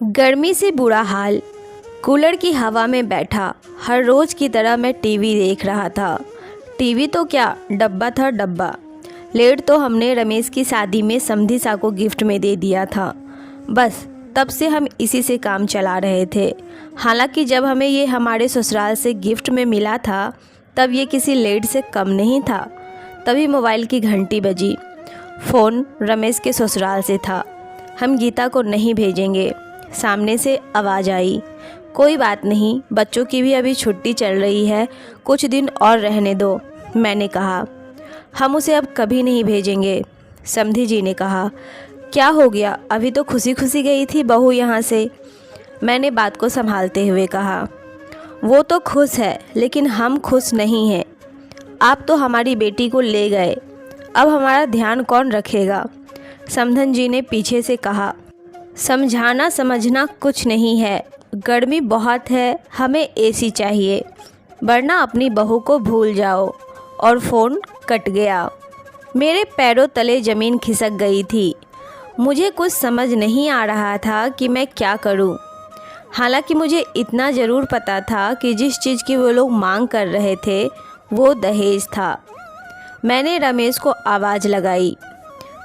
गर्मी से बुरा हाल। कूलर की हवा में बैठा हर रोज़ की तरह मैं टीवी देख रहा था। टीवी तो क्या, डब्बा था डब्बा। लेट तो हमने रमेश की शादी में समधी सा को गिफ्ट में दे दिया था। बस तब से हम इसी से काम चला रहे थे। हालांकि जब हमें ये हमारे ससुराल से गिफ्ट में मिला था तब ये किसी लेट से कम नहीं था। तभी मोबाइल की घंटी बजी। फ़ोन रमेश के ससुराल से था। हम गीता को नहीं भेजेंगे। सामने से आवाज़ आई, कोई बात नहीं, बच्चों की भी अभी छुट्टी चल रही है, कुछ दिन और रहने दो। मैंने कहा, हम उसे अब कभी नहीं भेजेंगे। समधी जी ने कहा, क्या हो गया, अभी तो खुशी खुशी गई थी बहू यहाँ से। मैंने बात को संभालते हुए कहा, वो तो खुश है लेकिन हम खुश नहीं हैं। आप तो हमारी बेटी को ले गए, अब हमारा ध्यान कौन रखेगा। समधन जी ने पीछे से कहा, समझाना समझना कुछ नहीं है, गर्मी बहुत है, हमें एसी चाहिए, वरना अपनी बहू को भूल जाओ। और फ़ोन कट गया। मेरे पैरों तले ज़मीन खिसक गई थी। मुझे कुछ समझ नहीं आ रहा था कि मैं क्या करूं। हालांकि मुझे इतना ज़रूर पता था कि जिस चीज़ की वो लोग मांग कर रहे थे वो दहेज था। मैंने रमेश को आवाज़ लगाई,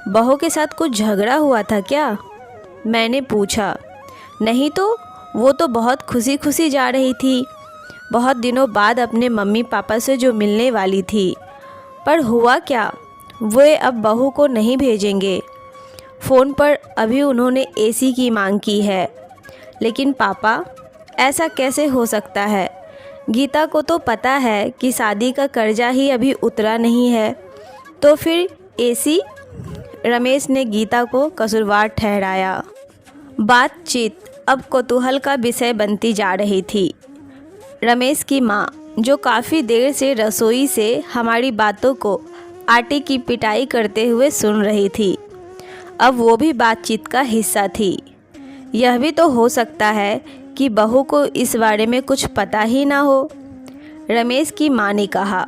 बहू के साथ कुछ झगड़ा हुआ था क्या? मैंने पूछा। नहीं तो, वो तो बहुत खुशी खुशी जा रही थी, बहुत दिनों बाद अपने मम्मी पापा से जो मिलने वाली थी। पर हुआ क्या, वे अब बहू को नहीं भेजेंगे। फ़ोन पर अभी उन्होंने एसी की मांग की है। लेकिन पापा, ऐसा कैसे हो सकता है? गीता को तो पता है कि शादी का कर्जा ही अभी उतरा नहीं है, तो फिर एसी? रमेश ने गीता को कसूरवार ठहराया। बातचीत अब कौतूहल का विषय बनती जा रही थी। रमेश की माँ, जो काफ़ी देर से रसोई से हमारी बातों को आटे की पिटाई करते हुए सुन रही थी, अब वो भी बातचीत का हिस्सा थी। यह भी तो हो सकता है कि बहू को इस बारे में कुछ पता ही ना हो। रमेश की माँ ने कहा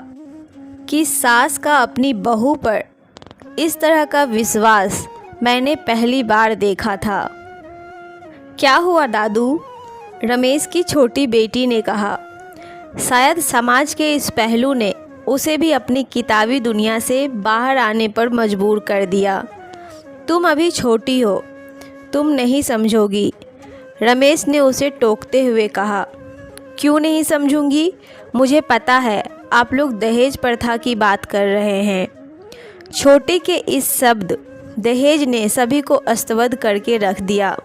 कि सास का अपनी बहू पर इस तरह का विश्वास मैंने पहली बार देखा था। क्या हुआ दादू? रमेश की छोटी बेटी ने कहा। शायद समाज के इस पहलू ने उसे भी अपनी किताबी दुनिया से बाहर आने पर मजबूर कर दिया। तुम अभी छोटी हो, तुम नहीं समझोगी, रमेश ने उसे टोकते हुए कहा। क्यों नहीं समझूंगी? मुझे पता है आप लोग दहेज प्रथा की बात कर रहे हैं। छोटे के इस शब्द दहेज ने सभी को अस्तव्यस्त करके रख दिया।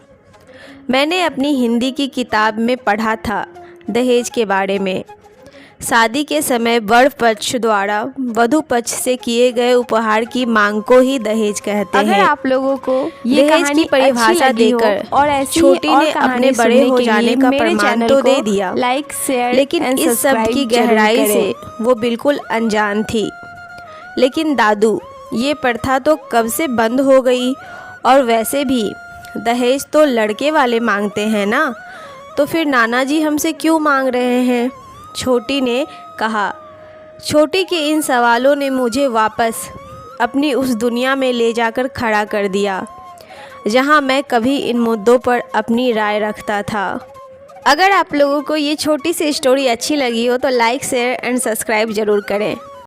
मैंने अपनी हिंदी की किताब में पढ़ा था दहेज के बारे में। शादी के समय वर पक्ष द्वारा वधू पक्ष से किए गए उपहार की मांग को ही दहेज कहते हैं। अगर आप लोगों को ये दहेज की परिभाषा देकर और ऐसी छोटी ने अपने बड़े हो जाने का प्रमाण तो दे दिया, लाइक शेयर लेकिन इस शब्द की गहराई से वो बिल्कुल अनजान थी। लेकिन दादू, ये प्रथा तो कब से बंद हो गई, और वैसे भी दहेज तो लड़के वाले मांगते हैं ना, तो फिर नाना जी हमसे क्यों मांग रहे हैं? छोटी ने कहा। छोटी के इन सवालों ने मुझे वापस अपनी उस दुनिया में ले जाकर खड़ा कर दिया जहां मैं कभी इन मुद्दों पर अपनी राय रखता था। अगर आप लोगों को ये छोटी सी स्टोरी अच्छी लगी हो तो लाइक शेयर एंड सब्सक्राइब ज़रूर करें।